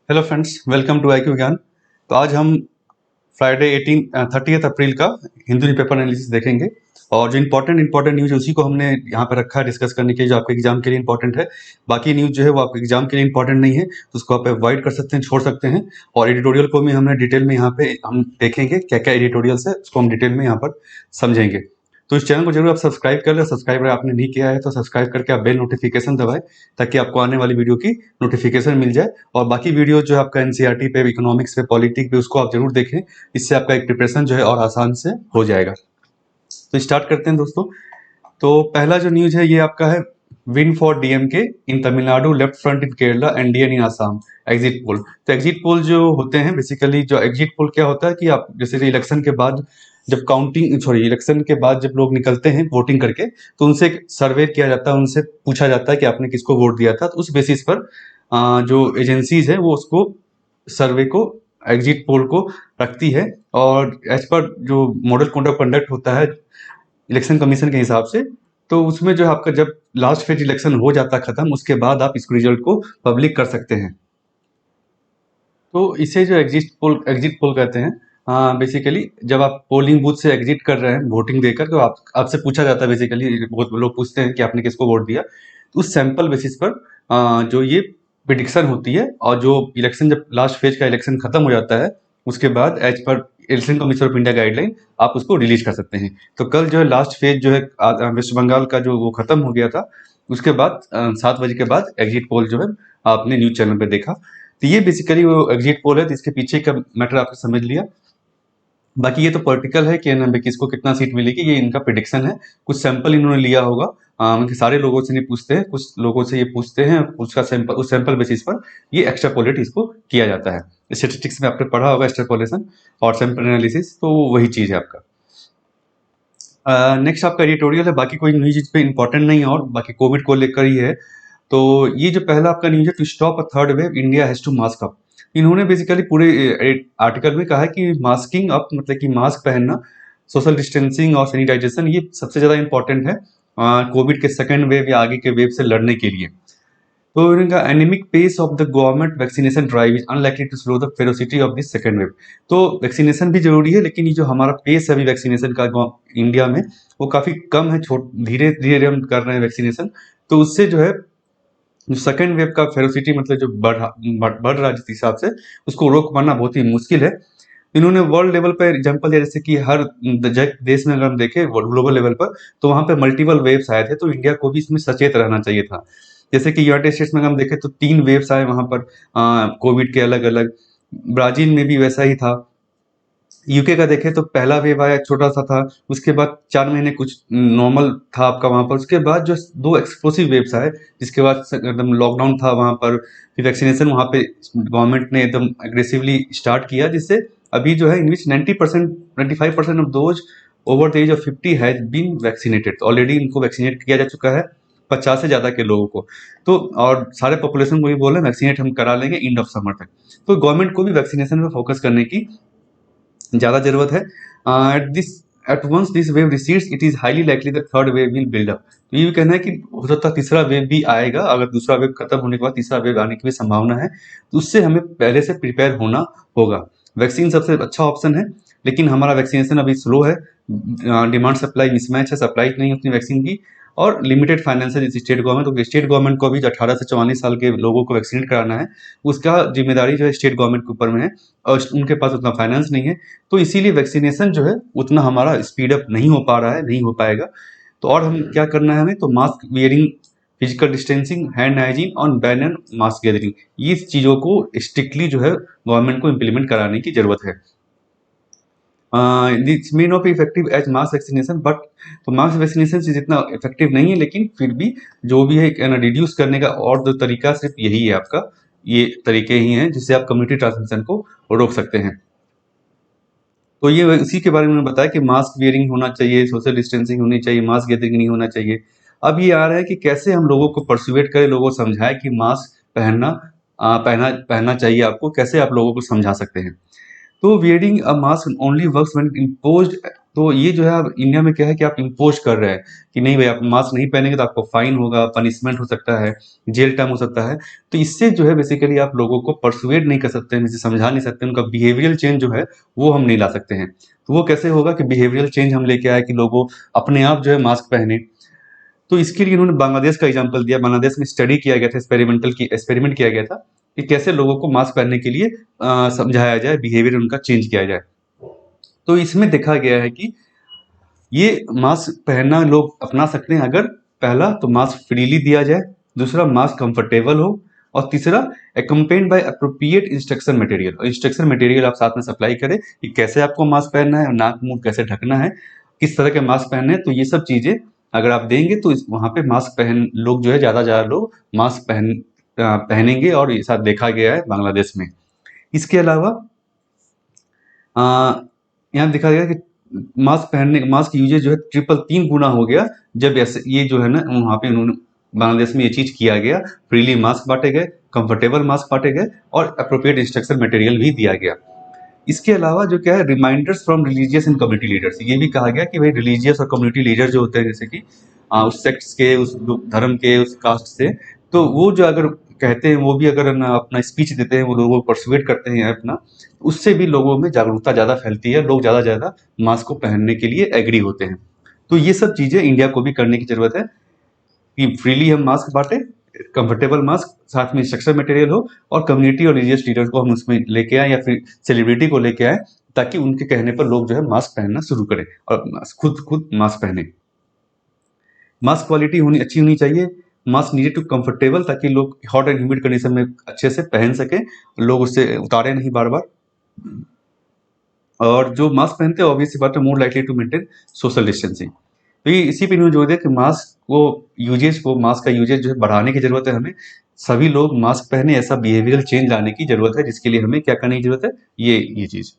Hello friends, welcome to IQ ज्ञान। तो आज हम फ्राइडे 30 अप्रैल का हिंदू न्यूज़पेपर एनालिसिस देखेंगे। और जो इंपॉर्टेंट न्यूज़ है उसी को हमने यहाँ पर रखा है डिस्कस करने के लिए, जो आपके एग्जाम के लिए इंपॉर्टेंट है। बाकी न्यूज़ जो है वो आपके एग्जाम के लिए इंपॉर्टेंट नहीं है, तो उसको आप अवॉइड कर सकते हैं, छोड़ सकते हैं। और एडिटोरियल को भी हमने डिटेल में यहाँ पे हम देखेंगे, क्या क्या एडिटोरियल्स है उसको हम डिटेल में यहाँ पर समझेंगे। तो इस चैनल को जरूर आप सब्सक्राइब कर लें। सब्सक्राइब अगर आपने नहीं किया है तो सब्सक्राइब करके आप बेल नोटिफिकेशन दबाएं, ताकि आपको आने वाली वीडियो की नोटिफिकेशन मिल जाए। और बाकी वीडियो जो है आपका NCERT पे, इकोनॉमिक्स पे, पॉलिटिक्स पे, उसको आप जरूर देखें। इससे आपका एक प्रिपरेशन जो है और आसान से हो जाएगा। तो स्टार्ट करते हैं दोस्तों। तो पहला जो न्यूज है ये आपका है, win for DMK in Tamil Nadu, left front in Kerala, NDN in Assam, exit poll. तो एग्जिट पोल जो होते हैं, बेसिकली जो एग्जिट पोल क्या होता है कि आप जैसे इलेक्शन के बाद जब इलेक्शन के बाद जब लोग निकलते हैं वोटिंग करके, तो उनसे सर्वे किया जाता है, उनसे पूछा जाता है कि आपने किसको वोट दिया था। तो उस बेसिस पर जो एजेंसीज है वो उसको सर्वे को, एग्जिट पोल को रखती है। और एज पर जो मॉडल कोड ऑफ कंडक्ट होता है इलेक्शन कमीशन के हिसाब से, तो उसमें जो है आपका जब लास्ट फेज इलेक्शन हो जाता है खत्म, उसके बाद आप इसको रिजल्ट को पब्लिक कर सकते हैं। तो इसे जो एग्जिट पोल कहते हैं। हाँ, बेसिकली जब आप पोलिंग बूथ से एग्जिट कर रहे हैं वोटिंग देकर, तो आपसे पूछा जाता है, बेसिकली बहुत लोग पूछते हैं कि आपने किसको वोट दिया। तो उस सैंपल बेसिस पर जो ये प्रिडिक्शन होती है, और जो इलेक्शन जब लास्ट फेज का इलेक्शन खत्म हो जाता है, उसके बाद एज पर election commission of India guideline आप उसको रिलीज कर सकते हैं। तो कल जो है लास्ट फेज जो है वेस्ट बंगाल का जो वो खत्म हो गया था। उसके बाद 7 बजे के बाद एग्जिट पोल जो है आपने न्यूज चैनल पे देखा। तो ये बेसिकली वो एग्जिट पोल है, तो इसके पीछे का मैटर आपने समझ लिया। बाकी ये तो पॉलिटिकल है कि ना किसको कितना सीट मिलेगी, ये इनका प्रिडिक्शन है। कुछ सैंपल इन्होंने लिया होगा, कि सारे लोगों से नहीं पूछते हैं, कुछ लोगों से ये पूछते हैं, उसका सैंपल, उस सैंपल बेसिस पर ये एक्सट्रापोलेट इसको किया जाता है। स्टैटिस्टिक्स में आपने पढ़ा होगा एक्सट्रापोलेशन और सैंपल एनालिसिस, तो वही चीज है आपका। नेक्स्ट आपका एडिटोरियल है, बाकी कोई न्यूज इस पे इंपॉर्टेंट नहीं है, और बाकी कोविड को लेकर ही है। तो ये जो पहला आपका न्यूज है, to stop a third wave India has to mask up. इन्होंने बेसिकली पूरे आर्टिकल में कहा है कि मास्किंग अप मतलब कि मास्क पहनना, सोशल डिस्टेंसिंग और सैनिटाइजेशन ये सबसे ज्यादा इंपॉर्टेंट है कोविड के सेकेंड वेव या आगे के वेव से लड़ने के लिए। तो इनका anaemic pace of the government vaccination drive is unlikely to slow the ferocity of this second wave. तो वैक्सीनेशन भी जरूरी है, लेकिन ये जो हमारा पेस है अभी वैक्सीनेशन का इंडिया में, वो काफी कम है, धीरे धीरे हम कर रहे हैं वैक्सीनेशन। तो उससे जो है जो सेकेंड वेव का फेरोसिटी मतलब जो बढ़ रहा है जिस हिसाब से, उसको रोक पाना बहुत ही मुश्किल है। इन्होंने वर्ल्ड लेवल पर एग्जांपल दिया, जैसे कि हर देश में अगर हम देखें ग्लोबल लेवल पर, तो वहां पे मल्टीपल वेव्स आए थे, तो इंडिया को भी इसमें सचेत रहना चाहिए था। जैसे कि यूनाइटेड स्टेट्स में अगर हम देखें तो 3 वेव्स आए वहां पर कोविड के अलग अलग। ब्राजील में भी वैसा ही था। यूके का देखें तो पहला वेव आया छोटा सा था, उसके बाद 4 महीने कुछ नॉर्मल था आपका वहां पर, उसके बाद जो 2 एक्सप्लोसिव वेव्स आए, जिसके बाद एकदम लॉकडाउन था वहां पर। फिर वैक्सीनेशन वहां पे गवर्नमेंट ने एकदम एग्रेसिवली स्टार्ट किया, जिससे अभी जो है in which 95% of those over the age of 50 has been vaccinated. Already इनको वैक्सीनेट किया जा चुका है 50 से ज्यादा के लोगों को। तो और सारे पॉपुलेशन को भी बोल रहे हैं वैक्सीनेट हम करा लेंगे एंड ऑफ समर तक। तो गवर्नमेंट को भी वैक्सीनेशन पे फोकस करने की ज्यादा जरूरत है। At once this wave recedes it is highly likely the third wave will build up. तो ये भी कहना है कि हो सकता है तीसरा वेव भी आएगा, अगर दूसरा वेव खत्म होने के बाद तीसरा वेव आने की भी संभावना है। तो उससे हमें पहले से प्रिपेयर होना होगा। वैक्सीन सबसे अच्छा ऑप्शन है, लेकिन हमारा वैक्सीनेशन अभी स्लो है। डिमांड सप्लाई मिसमैच है, सप्लाई नहीं है उतनी वैक्सीन की, और लिमिटेड फाइनेंस है स्टेट गवर्नमेंट। तो स्टेट गवर्नमेंट को अभी 18 से 44 साल के लोगों को वैक्सीनेट कराना है, उसका जिम्मेदारी जो है स्टेट गवर्नमेंट के ऊपर में है, और उनके पास उतना फाइनेंस नहीं है। तो इसीलिए वैक्सीनेशन जो है उतना हमारा स्पीड अप नहीं हो पा रहा है, नहीं हो पाएगा। तो और हम क्या करना है हमें, तो mask wearing, physical distancing, hand hygiene और बैन एंड मास्क गैदरिंग, ये चीजों को स्ट्रिक्टली जो है गवर्नमेंट को इम्प्लीमेंट कराने की जरूरत है। This may not be effective as mass vaccination but, तो मास वैक्सीनेशन से जितना इफेक्टिव नहीं है, लेकिन फिर भी जो भी है रिड्यूस करने का और दो तरीका सिर्फ यही है आपका, ये तरीके ही हैं जिससे आप कम्युनिटी ट्रांसमिशन को रोक सकते हैं। तो ये इसी के बारे में बताया कि मास्क वियरिंग होना चाहिए, सोशल डिस्टेंसिंग होनी चाहिए, मास्क गैदरिंग नहीं होना चाहिए। अब ये आ रहा है कि कैसे हम लोगों को परसुएट करें, लोगों को समझाएं कि मास्क पहनना पहनना चाहिए आपको, कैसे आप लोगों को समझा सकते हैं। तो wearing a mask only works when imposed तो ये जो है अब इंडिया में क्या है कि आप इम्पोज कर रहे हैं कि नहीं भाई आप मास्क नहीं पहनेंगे तो आपको फाइन होगा, पनिशमेंट हो सकता है, जेल टाइम हो सकता है। तो इससे जो है बेसिकली आप लोगों को परसुएड नहीं कर सकते हैं, इसे समझा नहीं सकते, उनका बिहेवियरल चेंज जो है वो हम नहीं ला सकते हैं। तो वो कैसे होगा कि बिहेवियरल चेंज हम लेके आए कि लोगों अपने आप जो है मास्क पहने। तो इसके लिए उन्होंने बांग्लादेश का एग्जाम्पल दिया। बांग्लादेश में स्टडी किया गया था, एक्सपेरिमेंट किया गया था कि कैसे लोगों को मास्क पहनने के लिए समझाया जाए, बिहेवियर उनका चेंज किया जाए। तो इसमें देखा गया है कि ये मास्क पहनना लोग अपना सकते हैं अगर पहला तो मास्क फ्रीली दिया जाए, दूसरा मास्क कंफर्टेबल हो, और तीसरा accompanied by appropriate instruction material. Instruction material आप साथ में सप्लाई करें कि कैसे आपको मास्क पहनना है और नाक मुंह कैसे ढकना है, किस तरह के मास्क पहनने हैं। तो ये सब चीजें अगर आप देंगे तो वहां पे मास्क पहन लोग जो है ज्यादा लोग मास्क पहनेंगे, और ये साथ देखा गया है बांग्लादेश में। इसके अलावा अ, यहाँ देखा गया कि मास्क यूजेज जो है ट्रिपल 3 गुना हो गया जब ऐसे ये जो है ना वहाँ पे उन्होंने बांग्लादेश में ये चीज किया गया। फ्रीली मास्क बांटे गए, कंफर्टेबल मास्क बांटे गए, और अप्रोप्रिएट इंस्ट्रक्शन मटेरियल भी दिया गया। इसके अलावा जो क्या है, reminders from religious and community leaders, ये भी कहा गया कि भाई रिलीजियस और कम्युनिटी लीडर जो होते हैं जैसे कि उस सेक्ट्स के, उस धर्म के, उस कास्ट से, तो वो जो अगर कहते हैं, वो भी अगर ना अपना स्पीच देते हैं, वो लोगों को परसुएट करते हैं अपना, उससे भी लोगों में जागरूकता ज़्यादा फैलती है, लोग ज़्यादा मास्क को पहनने के लिए एग्री होते हैं। तो ये सब चीज़ें इंडिया को भी करने की ज़रूरत है कि फ्रीली हम मास्क बांटें, कंफर्टेबल मास्क, साथ में इंस्ट्रक्शन मटेरियल हो, और कम्युनिटी और रिलीजियस लीडर को हम उसमें लेके आए या फिर सेलिब्रिटी को लेके आए, ताकि उनके कहने पर लोग जो है मास्क पहनना शुरू करें और खुद मास्क पहने। मास्क क्वालिटी होनी अच्छी होनी चाहिए। मास्क नीडेड टू कंफर्टेबल, ताकि लोग हॉट एंड ह्यूमिड कंडीशन में अच्छे से पहन सकें, लोग उससे उतारे नहीं बार बार। और जो मास्क पहनते हैं ऑब्वियसली बात है more likely to maintain social distancing. तो ये इसी पे इन्होंने जोर दिया कि मास्क का यूजेज जो है बढ़ाने की जरूरत है हमें। सभी लोग मास्क पहने, ऐसा बिहेवियरल चेंज लाने की जरूरत है, जिसके लिए हमें क्या करने की जरूरत है, ये चीज।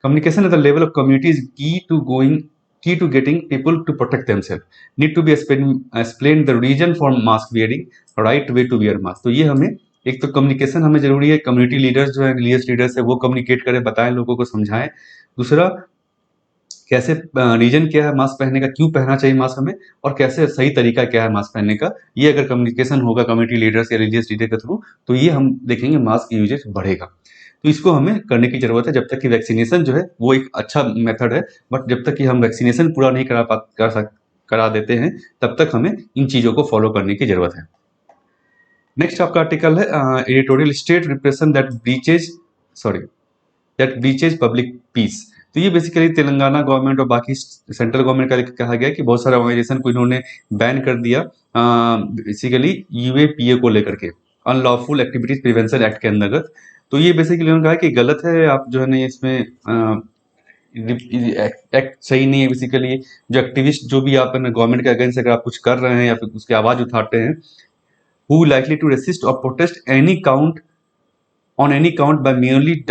Communication at the level of community is key to getting people to protect themselves. Need to be explained the reason for mask wearing, right way to wear mask. तो ये हमें एक तो कम्युनिकेशन हमें जरूरी है, कम्युनिटी लीडर्स जो है, रिलीजियस लीडर्स है, वो कम्युनिकेट करें, बताएं, लोगों को समझाएं। दूसरा, कैसे रीजन क्या है मास्क पहनने का, क्यों पहनना चाहिए मास्क हमें, और कैसे सही तरीका क्या है मास्क पहनने का। ये अगर कम्युनिकेशन होगा कम्युनिटी लीडर्स या रिलीजियस लीडर के थ्रू, तो ये हम देखेंगे मास्क यूजेज बढ़ेगा। तो इसको हमें करने की जरूरत है, जब तक कि वैक्सीनेशन जो है वो एक अच्छा मेथड है, बट जब तक कि हम वैक्सीनेशन पूरा नहीं करा देते हैं, तब तक हमें इन चीजों को फॉलो करने की जरूरत है। नेक्स्ट आपका आर्टिकल है editorial state repression that breaches public piece. तो ये बेसिकली तेलंगाना गवर्नमेंट और बाकी सेंट्रल गवर्नमेंट का कहा गया कि बहुत सारे ऑर्गेनाइजेशन को इन्होंने बैन कर दिया बेसिकली यूएपीए को लेकर के, अनलॉफुल एक्टिविटीज प्रिवेंशन एक्ट के अंतर्गत। तो ये बेसिकली उन्होंने कहा कि गलत है, आप जो है ना इसमें एक्ट सही नहीं है। बेसिकली जो एक्टिविस्ट जो भी आप गवर्नमेंट के अगेंस्ट अगर आप कुछ कर रहे हैं या फिर उसकी आवाज उठाते हैं, who likely to resist or protest on any count by merely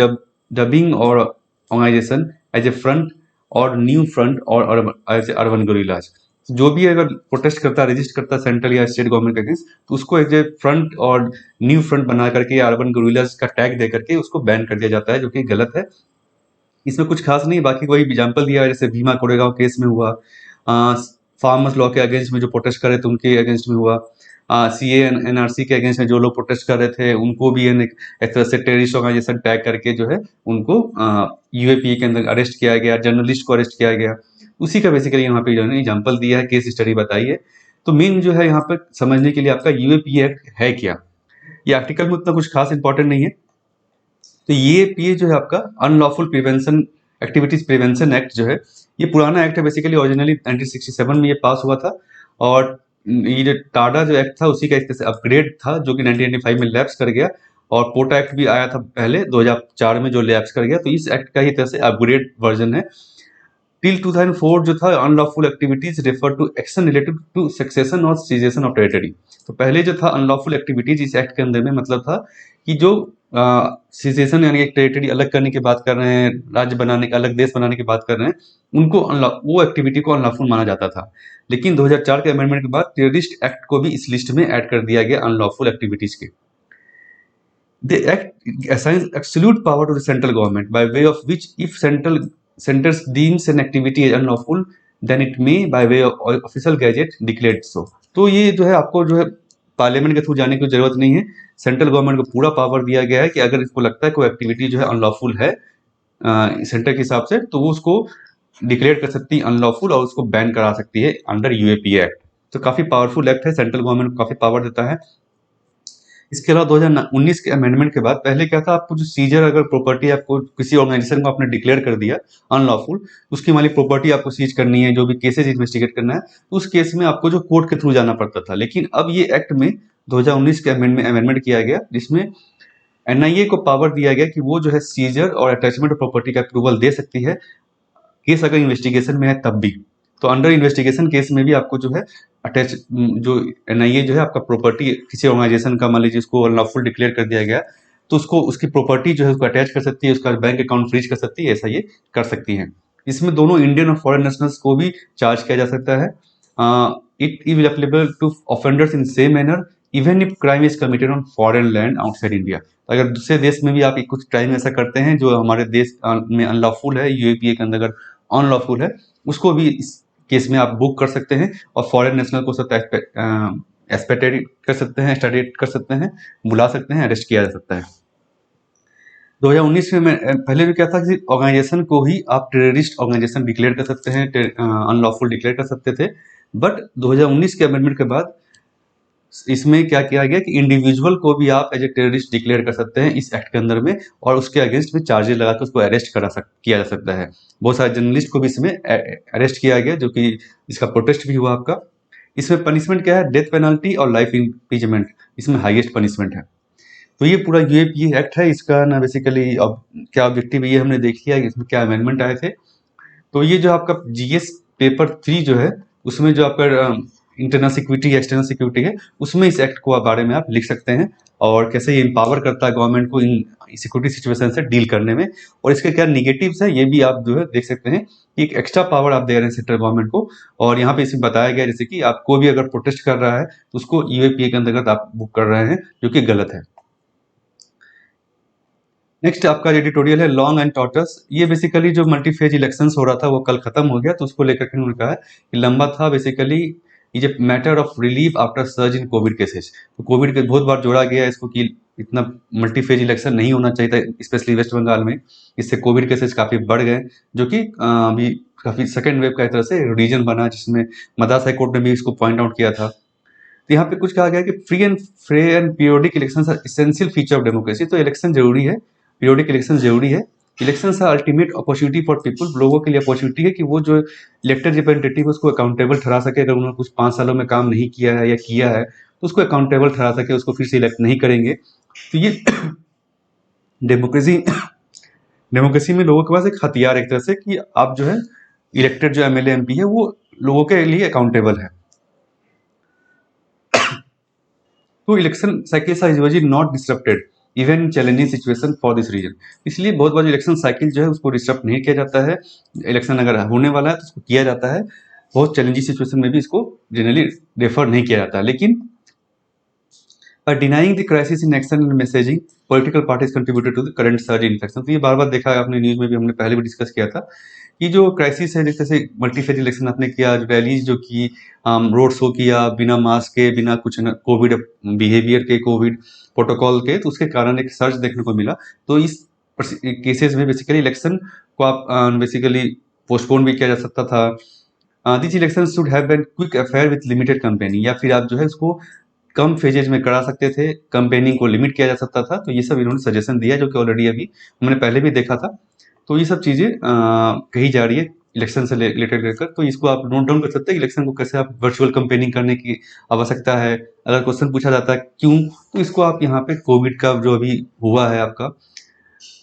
dubbing or organization as a front or new front or as a urban guerrillas। जो भी अगर प्रोटेस्ट करता है, रजिस्ट करता है सेंट्रल या स्टेट गवर्नमेंट के अगेंस्ट, तो उसको एज ए फ्रंट और न्यू फ्रंट बना करके या अर्बन गुरिल्लाज का टैग दे करके उसको बैन कर दिया जाता है, जो कि गलत है। इसमें कुछ खास नहीं, बाकी वही एग्जाम्पल दिया जैसे भीमा कोरेगांव केस में हुआ, फार्मर्स लॉ के अगेंस्ट में जो प्रोटेस्ट कर रहे थे उनके अगेंस्ट में हुआ, सीए एनआरसी के अगेंस्ट में जो लोग प्रोटेस्ट कर रहे थे उनको भी एक तरह से टेररिस्ट ऑर्गेनाइजेशन टैग करके जो है उनको यूएपीए के अंदर अरेस्ट किया गया, जर्नलिस्ट को अरेस्ट किया गया। उसी का बेसिकली यहाँ पे जो है एग्जाम्पल दिया है, केस स्टडी बताई है। तो मेन जो है यहाँ पर समझने के लिए आपका यूएपीए एक्ट है क्या, ये आर्टिकल में उतना कुछ खास इंपॉर्टेंट नहीं है। तो ये जो है आपका unlawful prevention activities prevention act जो है, ये पुराना एक्ट है, बेसिकली ओरिजिनली 1967 में ये पास हुआ था, और ये जो टाडा जो एक्ट था उसी का एक तरह से अपग्रेड था, जो कि 1995 में लैप्स कर गया। और पोटा एक्ट भी आया था पहले 2004 में, जो लैप्स कर गया। तो इस एक्ट का ही तरह से अपग्रेड वर्जन है। टिल 2004 जो था, unlawful activities refer to action related to succession और सीजेशन ऑफ टेरिटरी। तो पहले जो था अनलॉफुल एक्टिविटीज इस एक्ट के अंदर में मतलब था कि जो सीजेशन यानी एक टेरिटरी अलग करने की बात कर रहे हैं, राज्य बनाने का, अलग देश बनाने की बात कर रहे हैं, उनको वो एक्टिविटी को अनलॉफुल माना जाता था। लेकिन 2004 के अमेंडमेंट के बाद टेररिस्ट एक्ट को भी इस लिस्ट में ऐड कर दिया गया अनलॉफुल एक्टिविटीज के। The act assigns absolute power to the central government by way of which if central centers deems an activity as unlawful, then it may by way of official gazette declared so। तो ये जो है आपको जो है parliament के through जाने की जरूरत नहीं है, सेंट्रल गवर्नमेंट को पूरा पावर दिया गया है कि अगर इसको लगता है कोई एक्टिविटी जो है अनलॉफुल है सेंटर के हिसाब से, तो वो उसको डिक्लेयर कर सकती है अनलॉफुल और उसको बैन करा सकती है अंडर यूएपीए एक्ट। तो काफी पावरफुल एक्ट है, सेंट्रल गवर्नमेंट को काफी पावर देता है। इसके अलावा 2019 के अमेंडमेंट के बाद पहले क्या था, आपको जो सीजर अगर प्रॉपर्टी आपको किसी ऑर्गेनाइजेशन को आपने डिक्लेयर कर दिया अनलॉफुल, उसकी मालिक प्रॉपर्टी आपको सीज करनी है, जो भी केसेस इन्वेस्टिगेट करना है, तो उस केस में आपको जो कोर्ट के थ्रू जाना पड़ता था। लेकिन अब ये एक्ट में 2019 के अमेंडमेंट किया गया, जिसमें एनआईए को पावर दिया गया कि वो जो है सीजर और अटैचमेंट ऑफ प्रॉपर्टी का अप्रूवल दे सकती है, केस अगर इन्वेस्टिगेशन में है तब भी। तो अंडर इन्वेस्टिगेशन केस में भी आपको जो है अटैच जो एनआईए जो है आपका प्रॉपर्टी किसी ऑर्गेनाइजेशन का मान लीजिए उसको अनलॉफुल डिक्लेयर कर दिया गया, तो उसको उसकी प्रॉपर्टी जो है उसको अटैच कर सकती है, उसका बैंक अकाउंट फ्रीज कर सकती है, ऐसा ये कर सकती है। इसमें दोनों इंडियन और फॉरेन नेशनल्स को भी चार्ज किया जा सकता है। It is applicable to offenders in same manner even if crime is committed on foreign land outside India. अगर दूसरे देश में भी आप कुछ क्राइम ऐसा करते हैं जो हमारे देश में अनलॉफुल है, यूएपीए के अंदर अगर अनलॉफुल है, उसको भी इस केस में आप बुक कर सकते हैं और फॉरेन नेशनल को एक्सपेक्टेड कर सकते हैं, एक्स्ट्राडिट कर सकते हैं, बुला सकते हैं, अरेस्ट किया जा सकता है। 2019 में पहले भी क्या था कि ऑर्गेनाइजेशन को ही आप टेररिस्ट ऑर्गेनाइजेशन डिक्लेयर कर सकते हैं, अनलॉफुल डिक्लेयर कर सकते थे। बट 2019 के अमेंडमेंट के बाद इसमें क्या किया गया कि इंडिविजुअल को भी आप एज ए टेररिस्ट डिक्लेयर कर सकते हैं इस एक्ट के अंदर में, और उसके अगेंस्ट में चार्जेस लगा के उसको अरेस्ट किया जा सकता है। बहुत सारे जर्नलिस्ट को भी इसमें अरेस्ट किया गया, जो कि इसका प्रोटेस्ट भी हुआ आपका। इसमें पनिशमेंट क्या है, डेथ पेनल्टी और लाइफ इम्प्रिजमेंट, इसमें हाईएस्ट पनिशमेंट है। तो ये पूरा यूएपीए एक्ट है, इसका ना बेसिकली अब क्या ऑब्जेक्टिव ये हमने देख लिया कि इसमें क्या अमेंडमेंट आए थे। तो ये जो आपका जीएस पेपर 3 जो है, उसमें जो आपका इंटरनल सिक्योरिटी एक्सटर्नल सिक्योरिटी है, उसमें इस एक्ट को बारे में आप लिख सकते हैं और कैसे ये एम्पावर करता है गवर्नमेंट को इन सिक्योरिटी सिचुएशन से डील करने में, और इसके क्या निगेटिव्स है ये भी आप जो है देख सकते हैं कि एक एक्स्ट्रा पावर आप दे रहे हैं सेंट्रल गवर्नमेंट को। और यहाँ पे इसमें बताया गया जैसे कि आपको भी अगर प्रोटेस्ट कर रहा है तो उसको यूएपीए के अंतर्गत आप बुक कर रहे हैं, जो कि गलत है। नेक्स्ट आपका एडिटोरियल है लॉन्ग एंड टॉर्टस। ये बेसिकली जो मल्टीफेज इलेक्शंस हो रहा था वो कल खत्म हो गया, तो उसको लेकर के उन्होंने कहा है कि लंबा था बेसिकली ये matter of relief after surge in Covid cases. तो कोविड के बहुत बार जोड़ा गया इसको कि इतना मल्टीफेज इलेक्शन नहीं होना चाहिए था, स्पेशली वेस्ट बंगाल में। इससे कोविड केसेस काफी बढ़ गए, जो कि अभी काफी सेकेंड वेव का एक तरह से रीजन बना, जिसमें मद्रास हाई कोर्ट ने भी इसको पॉइंट आउट किया था। तो यहाँ पे कुछ कहा गया कि free and fair and periodic election are essential feature of democracy. तो इलेक्शन जरूरी है, पीरियोडिक इलेक्शन जरूरी है। Election are ultimate opportunity for people, लोगों के लिए अपॉर्चुनिटी है कि वो जो इलेक्टेड रिप्रेजेंटेटिव उसको अकाउंटेबल ठहरा सके। अगर उन्होंने कुछ 5 सालों में काम नहीं किया है या किया है तो उसको अकाउंटेबल ठहरा सके, उसको फिर से इलेक्ट नहीं करेंगे। तो ये डेमोक्रेसी डेमोक्रेसी में लोगों के पास एक हथियार एक तरह से कि आप जो है इलेक्टेड जो एमएलए एमपी है वो लोगों के लिए अकाउंटेबल है। तो election cycles are usually not disrupted even in challenging situation for this reason. इसलिए बहुत बार इलेक्शन साइकिल जो है उसको डिस्टर्ब नहीं किया जाता है। इलेक्शन अगर होने वाला है तो उसको किया जाता है, बहुत चैलेंजिंग सिचुएशन में भी इसको जनरली रेफर नहीं किया जाता है। लेकिन by denying the crisis in action and messaging, political parties contributed to the current surge in infection। तो ये बार बार देखा है आपने न्यूज में भी, हमने पहले भी डिस्कस किया था कि जो क्राइसिस है, जैसे मल्टीफेज इलेक्शन आपने किया, रैलीज जो की, रोड शो किया बिना मास्क के, बिना कुछ कोविड बिहेवियर के, कोविड प्रोटोकॉल के, तो उसके कारण एक सर्च देखने को मिला। तो इस केसेस में बेसिकली इलेक्शन को आप बेसिकली पोस्टपोन भी किया जा सकता था। This election should have been quick affair with limited campaigning, या फिर आप जो है उसको कम फेजेज में करा सकते थे, कैंपेनिंग को लिमिट किया जा सकता था। तो ये सब इन्होंने सजेशन दिया, जो कि ऑलरेडी अभी हमने पहले भी देखा था। तो ये सब चीजें कही जा रही है इलेक्शन से रिलेटेड लेकर। तो इसको आप नोट डाउन कर सकते हैं, इलेक्शन को कैसे आप वर्चुअल कैंपेनिंग करने की आवश्यकता है। अगर क्वेश्चन पूछा जाता है क्यों, तो इसको आप यहाँ पे कोविड का जो अभी हुआ है आपका,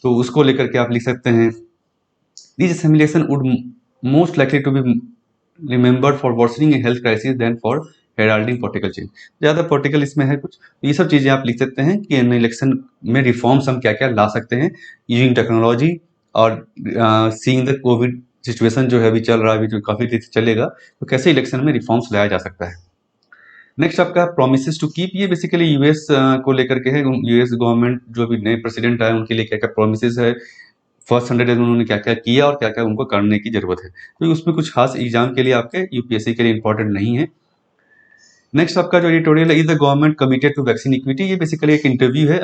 तो उसको लेकर के आप लिख सकते हैं। This assimilation would most likely to be remembered for worsening a health crisis than for heralding political change। ज़्यादा पॉलिटिकल इसमें है कुछ, तो ये सब चीज़ें आप लिख सकते हैं कि इन इलेक्शन में रिफॉर्म्स हम क्या क्या ला सकते हैं यूजिंग टेक्नोलॉजी, और सीइंग द कोविड सिचुएशन जो है अभी चल रहा है, अभी जो काफ़ी देर चलेगा, तो कैसे इलेक्शन में रिफॉर्म्स लाया जा सकता है। नेक्स्ट आपका प्रोमिसेस टू कीप, ये बेसिकली यूएस को लेकर के है। यूएस गवर्नमेंट जो भी नए प्रेसिडेंट आए उनके लिए क्या क्या प्रोमिसेस है फर्स्ट 100 डेज में उन्होंने क्या क्या किया और क्या क्या उनको करने की जरूरत है। तो उसमें कुछ खास एग्जाम के लिए आपके यूपीएससी के लिए इंपॉर्टेंट नहीं है। नेक्स्ट आपका जो एडिटोरियल है, is the government committed to vaccine equity. ये बेसिकली एक इंटरव्यू है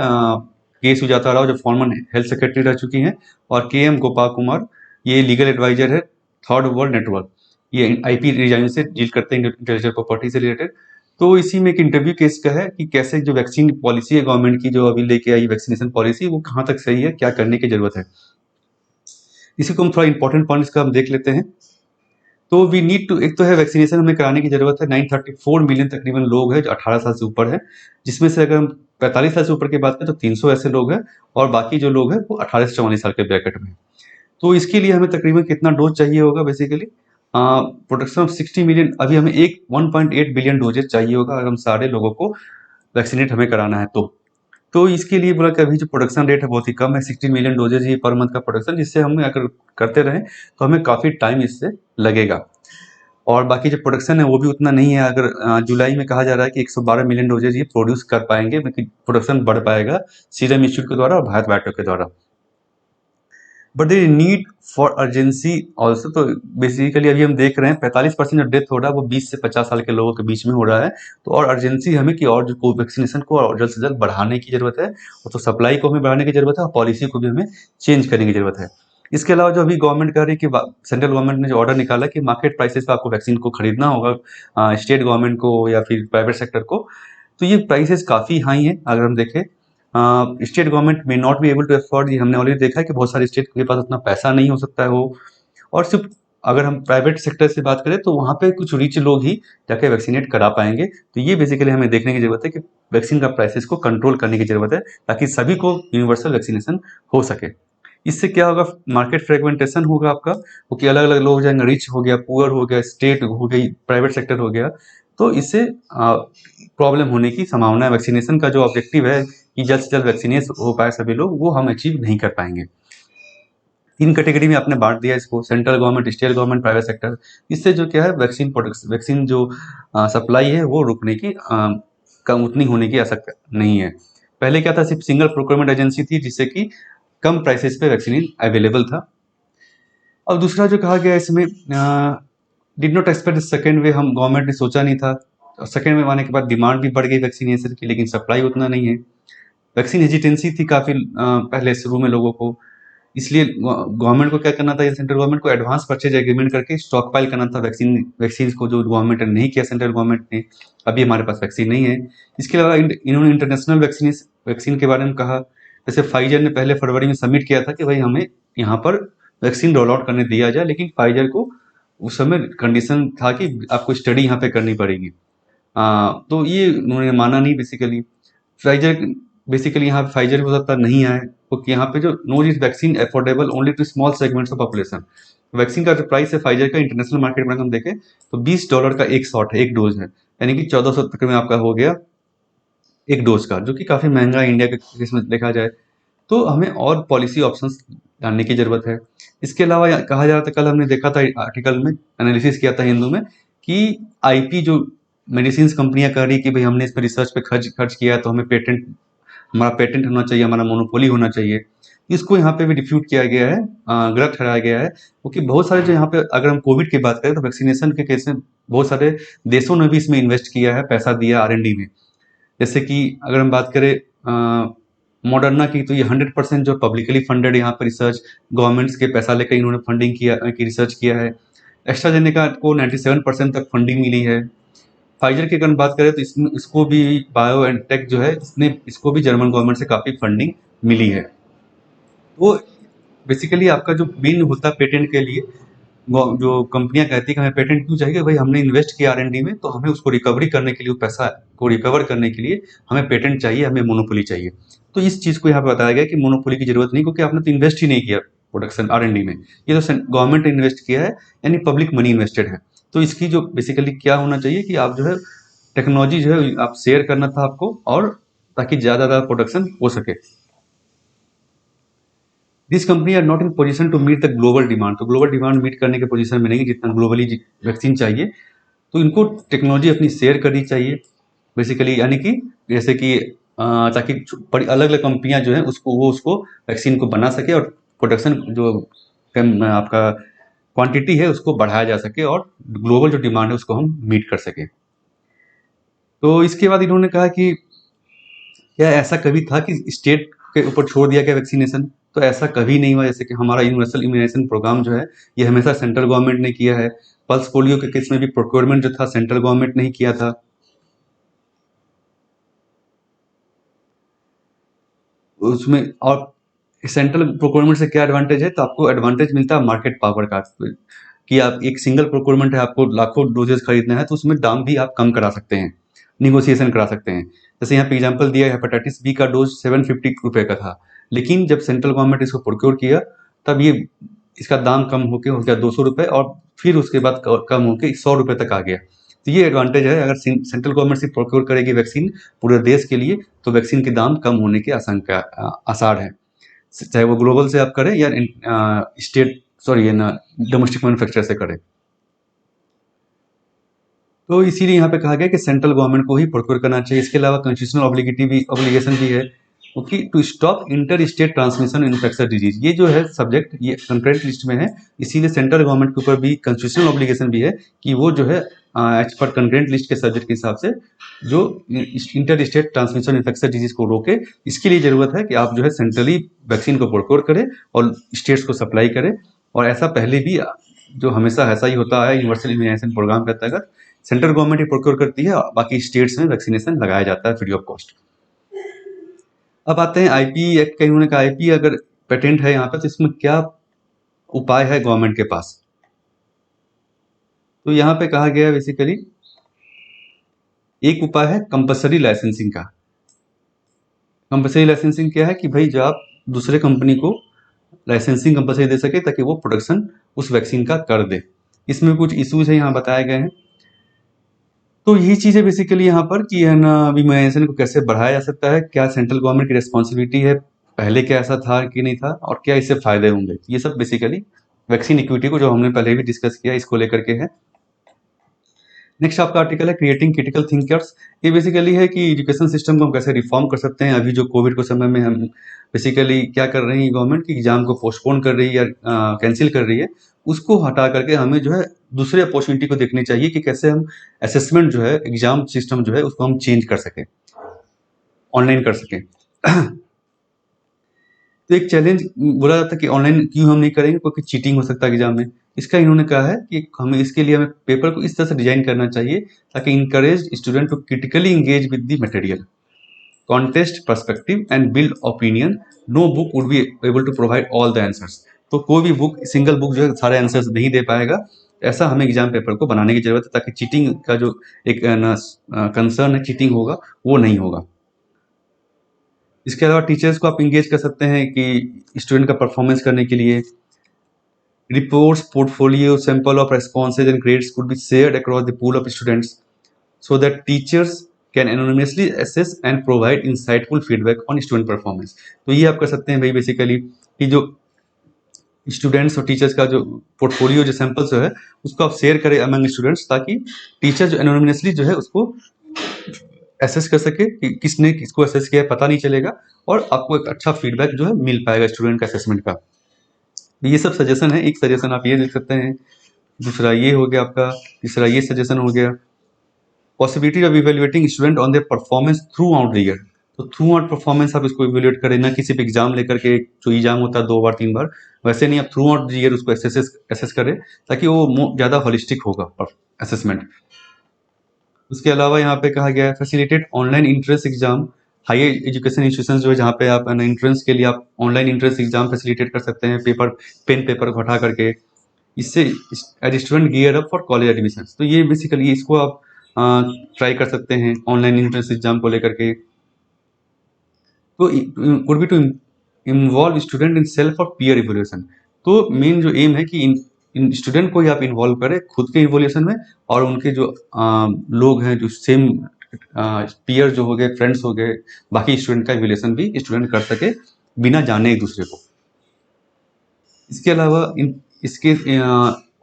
के सुजाता राव, जो फॉर्मर हेल्थ सेक्रेटरी रह चुकी हैं, और के एम गोपाल कुमार, ये लीगल एडवाइजर है थर्ड वर्ल्ड नेटवर्क। ये आईपी डिजाइन से डील करते हैं, इंटेलेक्चुअल प्रॉपर्टी से रिलेटेड। तो इसी में एक इंटरव्यू केस का है कि कैसे जो वैक्सीन पॉलिसी है गवर्नमेंट की, जो अभी लेके आई वैक्सीनेशन पॉलिसी, वो कहाँ तक सही है, क्या करने की जरूरत है। इसी को हम थोड़ा इंपॉर्टेंट पॉइंट्स का हम देख लेते हैं। तो वी नीड टू, एक तो है वैक्सीनेशन हमें कराने की जरूरत है। 934 मिलियन तकरीबन लोग हैं जो 18 साल से ऊपर है, जिसमें से अगर हम 45 साल से ऊपर की बात करें तो 300 ऐसे लोग हैं, और बाकी जो लोग हैं वो 18 से 44 साल के ब्रैकेट में। तो इसके लिए हमें तकरीबन कितना डोज चाहिए होगा, बेसिकली प्रोडक्शन ऑफ 60 मिलियन, अभी हमें 1.8 बिलियन डोजेज चाहिए होगा अगर हम सारे लोगों को वैक्सीनेट हमें कराना है। तो इसके लिए बोला कि अभी जो प्रोडक्शन रेट है बहुत ही कम है, 16 मिलियन डोजेज ही पर मंथ का प्रोडक्शन, जिससे हम अगर करते रहें तो हमें काफ़ी टाइम इससे लगेगा। और बाकी जो प्रोडक्शन है वो भी उतना नहीं है। अगर जुलाई में कहा जा रहा है कि 112 मिलियन डोजेज ये प्रोड्यूस कर पाएंगे, मतलब प्रोडक्शन बढ़ पाएगा सीरम इंस्टीट्यूट के द्वारा और भारत बायोटेक के द्वारा। But they need for urgency also. तो बेसिकली अभी हम देख रहे हैं 45% जो डेथ हो रहा है वो 20 से 50 साल के लोगों के बीच में हो रहा है। तो और अर्जेंसी हमें कि और जो वैक्सीनेशन को और जल्द से जल्द बढ़ाने की जरूरत है, और तो सप्लाई को हमें बढ़ाने की जरूरत है, और पॉलिसी को भी हमें चेंज करने की जरूरत है। इसके अलावा जो अभी गवर्नमेंट कह रही है कि सेंट्रल गवर्नमेंट ने जो ऑर्डर निकाला कि मार्केट प्राइसेस पे आपको वैक्सीन को खरीदना होगा, स्टेट गवर्नमेंट को या फिर प्राइवेट सेक्टर को, तो ये प्राइसेस काफ़ी हाई हैं। अगर हम देखें स्टेट गवर्नमेंट में not be able to afford, ये हमने ऑलरेडी देखा है कि बहुत सारे स्टेट के पास उतना पैसा नहीं हो सकता है वो। और सिर्फ अगर हम प्राइवेट सेक्टर से बात करें तो वहाँ पे कुछ रिच लोग ही जाके वैक्सीनेट करा पाएंगे। तो ये बेसिकली हमें देखने की जरूरत है कि वैक्सीन का प्राइसेस को कंट्रोल करने की जरूरत है, ताकि सभी को यूनिवर्सल वैक्सीनेशन हो सके। इससे क्या होगा, मार्केट फ्रेगमेंटेशन होगा आपका, क्योंकि अलग अलग लोग हो जाएंगे, रिच हो गया, पुअर हो गया, स्टेट हो गई, प्राइवेट सेक्टर हो गया। तो इससे प्रॉब्लम होने की संभावना है। वैक्सीनेशन का जो ऑब्जेक्टिव है कि जल्द से जल्द वैक्सीनेट हो पाए सभी लोग, वो हम अचीव नहीं कर पाएंगे। तीन कैटेगरी में आपने बांट दिया इसको, central government, state government, private sector. इससे जो क्या है, वैक्सीन प्रोडक्ट, वैक्सीन जो सप्लाई है वो रुकने की कम उतनी होने की आशंका नहीं है। पहले क्या था, सिर्फ सिंगल प्रोक्योरमेंट एजेंसी थी जिससे कि कम प्राइसेस पे वैक्सीन अवेलेबल था। और दूसरा जो कहा गया इसमें, did not expect second way, हम गवर्नमेंट ने सोचा नहीं था। सेकेंड वेव आने के बाद डिमांड भी बढ़ गई वैक्सीनेशन की, लेकिन सप्लाई उतना नहीं है। वैक्सीन हेजिटेंसी थी काफ़ी पहले शुरू में लोगों को, इसलिए गवर्नमेंट को क्या करना था, सेंट्रल गवर्नमेंट को एडवांस परचेज एग्रीमेंट करके स्टॉक पाइल करना था वैक्सीन को, जो गवर्नमेंट ने नहीं किया, सेंट्रल गवर्नमेंट ने। अभी हमारे पास वैक्सीन नहीं है। इसके अलावा इन्होंने इंटरनेशनल वैक्सीन के बारे में कहा। जैसे फाइजर ने पहले फरवरी में सबमिट किया था कि भाई हमें यहाँ पर वैक्सीन रोल आउट करने दिया जाए, लेकिन फाइजर को उस समय कंडीशन था कि आपको स्टडी यहाँ पे करनी पड़ेगी। तो ये उन्होंने माना नहीं बेसिकली। फाइजर बेसिकली यहाँ फाइजर हो सकता नहीं आए, क्योंकि यहाँ पे जो no is vaccine affordable only to small segments of population. Vaccine का जो प्राइस है फाइजर का इंटरनेशनल मार्केट में हम देखें तो $20 का एक शॉट है, एक डोज है, यानी कि 1400 तक में आपका हो गया एक डोज का, जो कि काफ़ी महंगा है इंडिया के केस में देखा जाए। तो हमें और पॉलिसी ऑप्शंस जानने की जरूरत है। इसके अलावा कहा जा रहा था, कल हमने देखा था आर्टिकल में, एनालिसिस किया था हिंदू में, कि आईपी जो मेडिसिन कंपनियां कह रही कि भाई हमने इस पर रिसर्च पे खर्च किया है, तो हमें पेटेंट, हमारा पेटेंट होना चाहिए, हमारा मोनोपोली होना चाहिए। इसको यहाँ पे भी डिफ्यूट किया गया है, गलत ठहराया गया है, क्योंकि बहुत सारे जो यहाँ पे, अगर हम कोविड की बात करें तो वैक्सीनेशन के केस में बहुत सारे देशों ने भी इसमें इन्वेस्ट किया है, पैसा दिया R&D में। जैसे कि अगर हम बात करें मॉडर्ना की, तो ये 100% जो पब्लिकली फंडेड यहाँ पर रिसर्च, गवर्नमेंट्स के पैसा लेकर इन्होंने फंडिंग किया की रिसर्च किया है। एस्ट्राजेनेका को 97% तक फंडिंग मिली है। फाइजर की अगर बात करें तो इसको भी बायो एंड टेक जो है, इसको भी जर्मन गवर्नमेंट से काफ़ी फंडिंग मिली है। वो बेसिकली आपका जो मेन होता है पेटेंट के लिए, जो कंपनियां कहती है कि हमें पेटेंट क्यों चाहिए, भाई हमने इन्वेस्ट किया R&D में, तो हमें उसको रिकवरी करने के लिए, उस पैसा को रिकवर करने के लिए हमें पेटेंट चाहिए, हमें मोनोपोली चाहिए। तो इस चीज़ को यहाँ पे बताया गया कि मोनोपोली की जरूरत नहीं, क्योंकि आपने तो इन्वेस्ट ही नहीं किया प्रोडक्शन R&D में, ये तो गवर्नमेंट ने इन्वेस्ट किया है, यानी पब्लिक मनी इन्वेस्टेड है। तो इसकी जो बेसिकली क्या होना चाहिए कि आप जो है टेक्नोलॉजी जो है आप शेयर करना था आपको, और ताकि ज़्यादा प्रोडक्शन हो सके। This company are not in position to meet the global demand. तो ग्लोबल डिमांड मीट करने के पोजीशन में नहीं, जितना ग्लोबली वैक्सीन चाहिए, तो इनको टेक्नोलॉजी अपनी शेयर करनी चाहिए बेसिकली, यानी कि जैसे कि ताकि अलग अलग कंपनियां जो है उसको वैक्सीन को बना सके और प्रोडक्शन जो आपका क्वांटिटी है उसको बढ़ाया जा सके और ग्लोबल जो डिमांड है उसको हम मीट कर सके। तो इसके बाद इन्होंने कहा कि क्या ऐसा कभी था कि स्टेट के ऊपर छोड़ दिया गया वैक्सीनेशन? तो ऐसा कभी नहीं हुआ। जैसे कि हमारा यूनिवर्सल इम्यूनाइजेशन प्रोग्राम जो है ये हमेशा सेंट्रल गवर्नमेंट ने किया है। पल्स पोलियो के केस में भी प्रोक्योरमेंट जो था सेंट्रल गवर्नमेंट ने ही किया था। उसमें और सेंट्रल प्रोक्योरमेंट से क्या एडवांटेज है? तो आपको एडवांटेज मिलता है मार्केट पावर का, कि आप एक सिंगल प्रोक्योरमेंट है, आपको लाखों डोजेस खरीदना है तो उसमें दाम भी आप कम करा सकते हैं, निगोशिएशन करा सकते हैं। जैसे यहाँ पे एग्जांपल दिया है, हेपेटाइटिस बी का डोज 750 रुपए का था, लेकिन जब सेंट्रल गवर्नमेंट इसको प्रोक्योर किया तब ये इसका दाम कम होके हो गया 200 रुपए, और फिर उसके बाद कम होके 100 रुपए तक आ गया। तो ये एडवांटेज है, अगर सेंट्रल गवर्नमेंट से प्रोक्योर करेगी वैक्सीन पूरे देश के लिए तो वैक्सीन के दाम कम होने के आशंका आसार है, चाहे वो ग्लोबल से आप करें या स्टेट सॉरी ना डोमेस्टिक मैन्युफैक्चर से करें। तो इसीलिए यहाँ पे कहा गया कि सेंट्रल गवर्नमेंट को ही प्रोक्योर करना चाहिए। इसके अलावा कॉन्स्टिट्यूशनल ऑब्लिगेशन भी है, क्योंकि to stop inter state transmission infectious disease, ये जो है सब्जेक्ट ये कंकरेंट लिस्ट में है, इसीलिए सेंट्रल गवर्नमेंट के ऊपर भी कॉन्स्टिट्यूशनल ऑब्लिगेशन भी है कि वो जो है एज पर कंकरेंट लिस्ट के सब्जेक्ट के हिसाब से जो inter state transmission infectious disease को रोके, इसके लिए जरूरत है कि आप जो है सेंट्रली वैक्सीन को प्रोक्योर करें और स्टेट्स को सप्लाई करें। और ऐसा पहले भी जो हमेशा ऐसा ही होता है, यूनिवर्सल इम्यूनाइजेशन प्रोग्राम के अंतर्गत सेंट्रल गवर्नमेंट ही प्रोक्योर करती है, बाकी स्टेट्स में वैक्सीनेशन लगाया जाता है फ्री ऑफ कॉस्ट। अब आते हैं आईपी एक्ट का। इन्होंने कहा आईपी अगर पेटेंट है यहाँ पे तो इसमें क्या उपाय है गवर्नमेंट के पास? तो यहाँ पे कहा गया है बेसिकली एक उपाय है कंपल्सरी लाइसेंसिंग का। कंपल्सरी लाइसेंसिंग क्या है कि भाई जो आप दूसरे कंपनी को लाइसेंसिंग कंपल्सरी दे सके ताकि वो प्रोडक्शन उस वैक्सीन का कर दे। इसमें कुछ इश्यूज है यहाँ बताए गए हैं। तो यही चीज़ है बेसिकली यहाँ पर कि है ना इम्यूनाइजेशन को कैसे बढ़ाया जा सकता है, क्या सेंट्रल गवर्नमेंट की रिस्पॉन्सिबिलिटी है, पहले क्या ऐसा था कि नहीं था, और क्या इससे फायदे होंगे। ये सब बेसिकली वैक्सीन इक्विटी को जो हमने पहले भी डिस्कस किया इसको लेकर के है। नेक्स्ट आपका आर्टिकल है क्रिएटिंग क्रिटिकल थिंकर्स। ये बेसिकली है कि एजुकेशन सिस्टम को हम कैसे रिफॉर्म कर सकते हैं। अभी जो कोविड के समय में हम बेसिकली क्या कर रही है गवर्नमेंट की एग्जाम को पोस्टपोन कर रही है या कैंसिल कर रही है, उसको हटा करके हमें जो है दूसरे अपॉर्चुनिटी को देखनी चाहिए कि कैसे हम असेसमेंट जो है एग्जाम सिस्टम जो है उसको हम चेंज कर सकें, ऑनलाइन कर सकें। तो एक चैलेंज बोला जाता है कि ऑनलाइन क्यों हम नहीं करेंगे, क्योंकि चीटिंग हो सकता है एग्जाम में। इसका इन्होंने कहा है कि हमें इसके लिए हमें पेपर को इस तरह से डिजाइन करना चाहिए ताकि encourage student to critically engage with the material, contest perspective and build opinion. No book would be able to provide all the answers. तो कोई भी बुक सिंगल बुक जो है सारे आंसर्स नहीं दे पाएगा। ऐसा हमें एग्जाम पेपर को बनाने की जरूरत है ताकि चीटिंग का जो एक कंसर्न है चीटिंग होगा वो नहीं होगा। इसके अलावा टीचर्स को आप इंगेज कर सकते हैं कि स्टूडेंट का परफॉर्मेंस करने के लिए reports, portfolio, sample of responses and grades could be shared across the pool of students so that teachers can anonymously assess and provide insightful feedback on student performance। तो ये आप कर सकते हैं भाई बेसिकली कि जो स्टूडेंट्स और टीचर्स का जो पोर्टफोलियो जो सैंपल्स जो है उसको आप शेयर करें अमंग स्टूडेंट्स, ताकि टीचर जो एनोनिमसली जो है उसको एसेस कर सके कि किसने किसको एसेस किया है पता नहीं चलेगा, और आपको एक अच्छा फीडबैक जो है मिल पाएगा स्टूडेंट का असेसमेंट का। ये सब सजेशन है। एक सजेशन आप ये लिख सकते हैं, दूसरा ये हो गया आपका, तीसरा ये सजेशन हो गया possibility of evaluating student on their performance through out the year. तो थ्रू आउट परफॉर्मेंस आप इसको इवेल्युएट करें, ना किसी पे एग्जाम लेकर के, जो एग्जाम होता है 2 बार 3 बार, वैसे नहीं, आप थ्रू आउट द ईयर उसको एसेस करें ताकि वो ज़्यादा होलिस्टिक होगा असेसमेंट। उसके अलावा यहाँ पे कहा गया है facilitate online entrance exam. Higher education institution जो है जहाँ पे आप इंट्रेंस के लिए आप ऑनलाइन इंट्रेंस एग्जाम फैसिलिटेट कर सकते हैं, पेन पेपर को हटा करके। इससे as student gear up for college admission. तो ये बेसिकली इसको आप ट्राई कर सकते हैं ऑनलाइन एंट्रेंस एग्जाम को लेकर के। तो could be to involve student in self और पीयर इवोल्यूशन। तो मेन जो एम है कि इन स्टूडेंट को ही आप इन्वॉल्व करें खुद के इवोल्यूशन में, और उनके जो लोग हैं जो सेम पीयर जो हो गए, फ्रेंड्स हो गए, बाकी स्टूडेंट का इवोल्यूशन भी स्टूडेंट कर सके बिना जाने एक दूसरे को। इसके अलावा इसके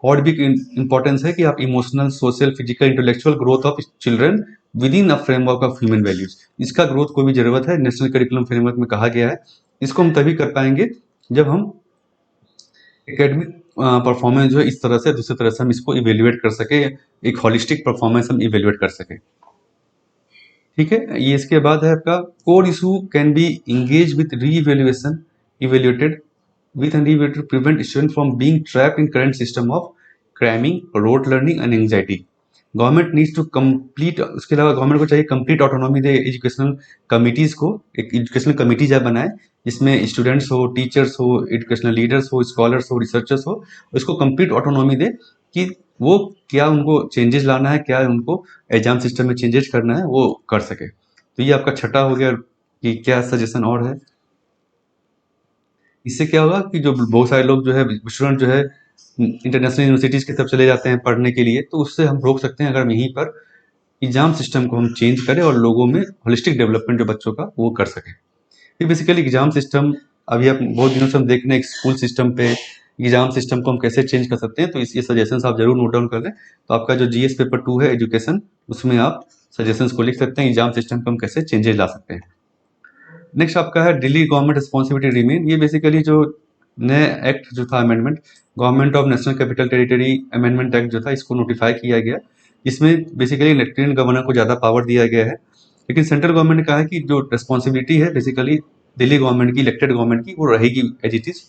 और भी इंपॉर्टेंस है कि आप emotional, social, physical, intellectual growth of children with in a framework of human values. इसका ग्रोथ को भी जरूरत है, नेशनल करिकुलम फ्रेमवर्क में कहा गया है। इसको हम तभी कर पाएंगे जब हम एकेडमिक परफॉर्मेंस जो है इस तरह से दूसरी तरह से हम इसको इवेल्युएट कर सके, एक होलिस्टिक परफॉर्मेंस हम इवेल्युएट कर सके। ठीक है, ये इसके बाद है आपका core issue can be engage with re evaluation evaluated with and to prevent students from being trapped in current system of cramming, rote learning and anxiety. Government needs to complete, उसके अलावा गवर्नमेंट को चाहिए complete autonomy दे educational committees को, एक educational committee जब बनाए जिसमें स्टूडेंट्स हो, टीचर्स हो, एजुकेशनल लीडर्स हो, स्कॉलर्स हो, रिसर्चर्स हो, उसको कंप्लीट ऑटोनॉमी दे कि वो क्या उनको चेंजेस लाना है, क्या उनको एग्जाम सिस्टम में चेंजेस करना है वो कर सके। तो ये आपका छठा हो गया कि क्या सजेशन और है। इससे क्या होगा कि जो बहुत सारे लोग जो है स्टूडेंट जो है इंटरनेशनल यूनिवर्सिटीज की तरफ चले जाते हैं पढ़ने के लिए, तो उससे हम रोक सकते हैं अगर हम यहीं पर एग्जाम सिस्टम को हम चेंज करें और लोगों में होलिस्टिक डेवलपमेंट जो बच्चों का वो कर सकें। फिर बेसिकली एग्जाम सिस्टम अभी आप बहुत दिनों से हम देख रहे हैं स्कूल सिस्टम पे एग्जाम सिस्टम को हम कैसे चेंज कर सकते हैं, तो ये सजेशंस आप जरूर नोट डाउन कर लें। तो आपका जो जीएस पेपर 2 है एजुकेशन, उसमें आप सजेशंस को लिख सकते हैं एग्जाम सिस्टम को हम कैसे चेंजेस ला सकते हैं। नेक्स्ट आपका है दिल्ली गवर्नमेंट रिस्पॉन्सिबिलिटी रिमेन। ये बेसिकली जो नया एक्ट जो था amendment, government of national capital territory amendment act जो था, इसको नोटिफाई किया गया। इसमें बेसिकली लेफ्टिनेंट गवर्नर को ज़्यादा पावर दिया गया है, लेकिन सेंट्रल गवर्नमेंट ने कहा है कि जो रिस्पॉन्सिबिलिटी है बेसिकली दिल्ली गवर्नमेंट की, इलेक्टेड गवर्नमेंट की, वो रहेगी एज इट इज।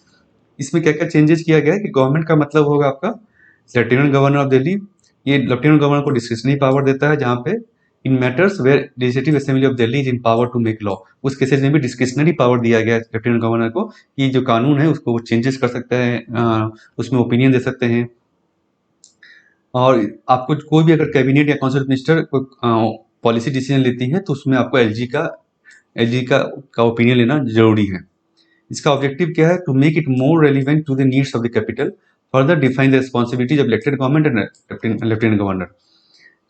इसमें क्या क्या चेंजेस किया गया है कि गवर्नमेंट का मतलब होगा आपका लेफ्टिनेंट गवर्नर ऑफ दिल्ली। ये लेफ्टिनेंट गवर्नर को डिस्क्रिशनरी पावर देता है, जहाँ पे in matters where legislative assembly of Delhi is in power to make law, उस केसेज में भी डिस्क्रिशनरी पावर दिया गया है लेफ्टिनेंट गवर्नर को कि जो कानून है उसको वो चेंजेस कर सकते हैं, उसमें ओपिनियन दे सकते हैं। और आपको कोई भी अगर कैबिनेट या काउंसिल मिनिस्टर कोई पॉलिसी डिसीजन लेती है तो उसमें आपको एलजी का ओपिनियन लेना जरूरी है। इसका ऑब्जेक्टिव क्या है? To make it more relevant to the needs of the capital, further define the responsibilities of elected government and lieutenant governor.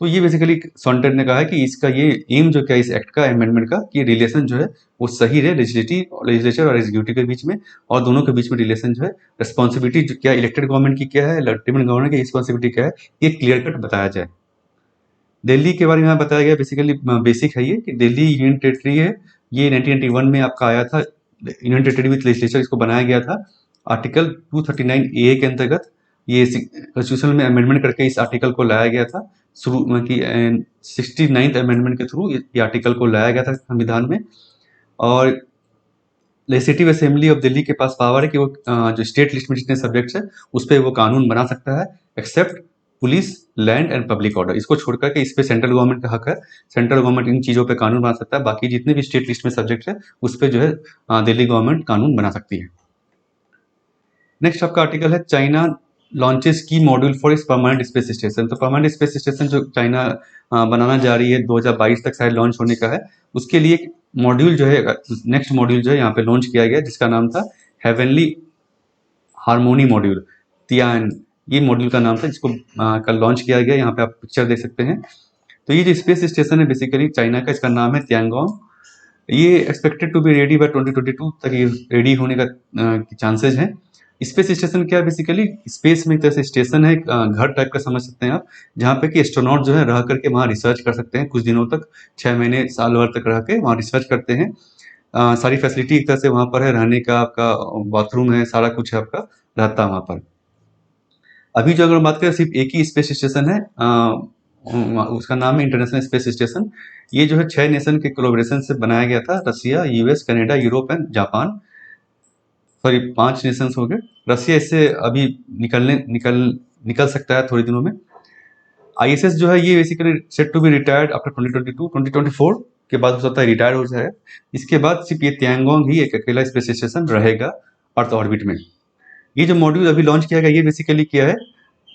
तो ये बेसिकली सॉन्टेड ने कहा है कि इसका ये एम जो क्या इस एक्ट का अमेंडमेंट का, कि रिलेशन जो है वो सही रहे लेजिस्लेचर और एग्जीक्यूटिव के बीच में, और दोनों के बीच में रिलेशन जो है, रिस्पॉन्सिबिलिटी जो क्या इलेक्टेड गवर्नमेंट की क्या है, लेफ्टिनेंट गवर्नर की रिस्पॉन्सिबिलिटी क्या है, ये क्लियर कट बताया जाए। दिल्ली के बारे में यहाँ बताया गया, बेसिकली बेसिक है ये कि दिल्ली यूनियन टेरिटरी है। ये 1991 में आपका आया था, यूनियन टेरिटरी विथ लेजिस्लेचर इसको बनाया गया था। आर्टिकल 239 ए के अंतर्गत ये कॉन्स्टिट्यूशन में अमेंडमेंट करके इस आर्टिकल को लाया गया था, शुरू में कि 69th अमेंडमेंट के थ्रू ये आर्टिकल को लाया गया था संविधान में। और लेजिस्लेटिव असेंबली ऑफ दिल्ली के पास पावर है कि वो जो स्टेट लिस्ट में जितने सब्जेक्ट्स है उस पर वो कानून बना सकता है, except police, land and public order. इसको छोड़कर के इस पे सेंट्रल गवर्नमेंट का हक है, सेंट्रल गवर्नमेंट इन चीज़ों पे कानून बना सकता है। बाकी जितने भी स्टेट लिस्ट में सब्जेक्ट है उस पर जो है दिल्ली गवर्नमेंट कानून बना सकती है। नेक्स्ट आपका आर्टिकल है चाइना लॉन्चेस की मॉड्यूल फॉर इस परमानेंट स्पेस स्टेशन। तो परमानेंट स्पेस स्टेशन जो चाइना बनाना जा रही है 2022 तक शायद लॉन्च होने का है, उसके लिए एक मॉड्यूल जो है, नेक्स्ट मॉड्यूल जो है यहाँ पे लॉन्च किया गया जिसका नाम था हेवनली हारमोनी मॉड्यूल, तियान, ये मॉड्यूल का नाम था, जिसको कल लॉन्च किया गया। यहाँ पे आप पिक्चर देख सकते हैं। तो ये जो स्पेस स्टेशन है बेसिकली चाइना का, इसका नाम है तियांगोंग। ये expected to be ready by 2022 तक ये रेडी होने का चांसेस हैं। स्पेस स्टेशन क्या है? बेसिकली स्पेस में एक तरह से स्टेशन है, घर टाइप का समझ सकते हैं आप, जहाँ पे कि एस्ट्रोनॉट जो है रह करके वहाँ रिसर्च कर सकते हैं कुछ दिनों तक, 6 महीने साल भर तक रह के वहाँ रिसर्च करते हैं। सारी फैसिलिटी एक तरह से वहाँ पर है, रहने का, आपका बाथरूम है, सारा कुछ है आपका रहता है वहाँ पर। अभी जो अगर बात करें सिर्फ एक ही स्पेस स्टेशन है, उसका नाम है इंटरनेशनल स्पेस स्टेशन। ये जो है 6 नेशन के कोलैबोरेशन से बनाया गया था, Russia, US, Canada, Europe and Japan. Sorry 5 nations हो गए। रसिया इससे अभी निकल सकता है थोड़े दिनों में। आईएसएस जो है ये basically set to be retired after 2024 के बाद हो सकता है रिटायर हो जाए। इसके बाद सिर्फ ये तियांगोंग ही एक अकेला स्पेस स्टेशन रहेगा अर्थ ऑर्बिट में। ये जो मॉड्यूल अभी लॉन्च किया गया ये बेसिकली क्या है,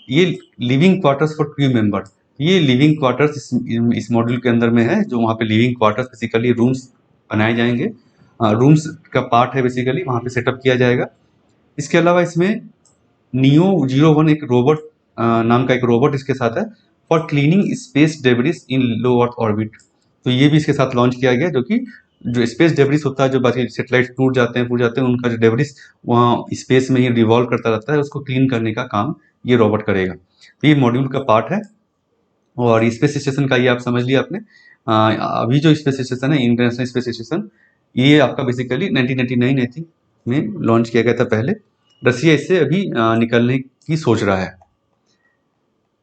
ये living quarters for crew member. ये लिविंग क्वार्टर्स इस मॉड्यूल के अंदर में है, जो वहाँ पे लिविंग क्वार्टर्स बेसिकली रूम्स बनाए जाएंगे, रूम्स का पार्ट है बेसिकली, वहाँ पे सेटअप किया जाएगा। इसके अलावा इसमें नियो 01 एक रोबोट नाम का एक रोबोट इसके साथ है for cleaning space debris in low earth orbit. तो ये भी इसके साथ लॉन्च किया गया, जो कि जो स्पेस डेब्रिस होता है, जो बाकी सेटेलाइट टूट जाते हैं उनका जो डेब्रिस वहाँ स्पेस में ही रिवॉल्व करता रहता है, उसको क्लीन करने का काम ये रोबोट करेगा। तो ये मॉड्यूल का पार्ट है। और स्पेस स्टेशन का ये आप समझ लिया आपने। अभी जो स्पेस स्टेशन है इंटरनेशनल स्पेस स्टेशन, ये आपका बेसिकली 1999 आई थिंक में लॉन्च किया गया था पहले। रसिया इससे अभी निकलने की सोच रहा है।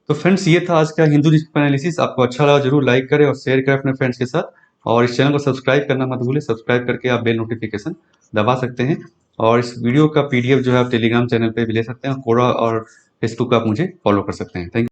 तो फ्रेंड्स, ये था आज का हिंदू न्यूज़पेपर एनालिसिस। आपको अच्छा लगा जरूर लाइक करें और शेयर करें अपने फ्रेंड्स के साथ, और इस चैनल को सब्सक्राइब करना मत भूलें। सब्सक्राइब करके आप बेल नोटिफिकेशन दबा सकते हैं, और इस वीडियो का PDF जो है आप टेलीग्राम चैनल पे भी ले सकते हैं, और कोरा और फेसबुक आप मुझे फॉलो कर सकते हैं। थैंक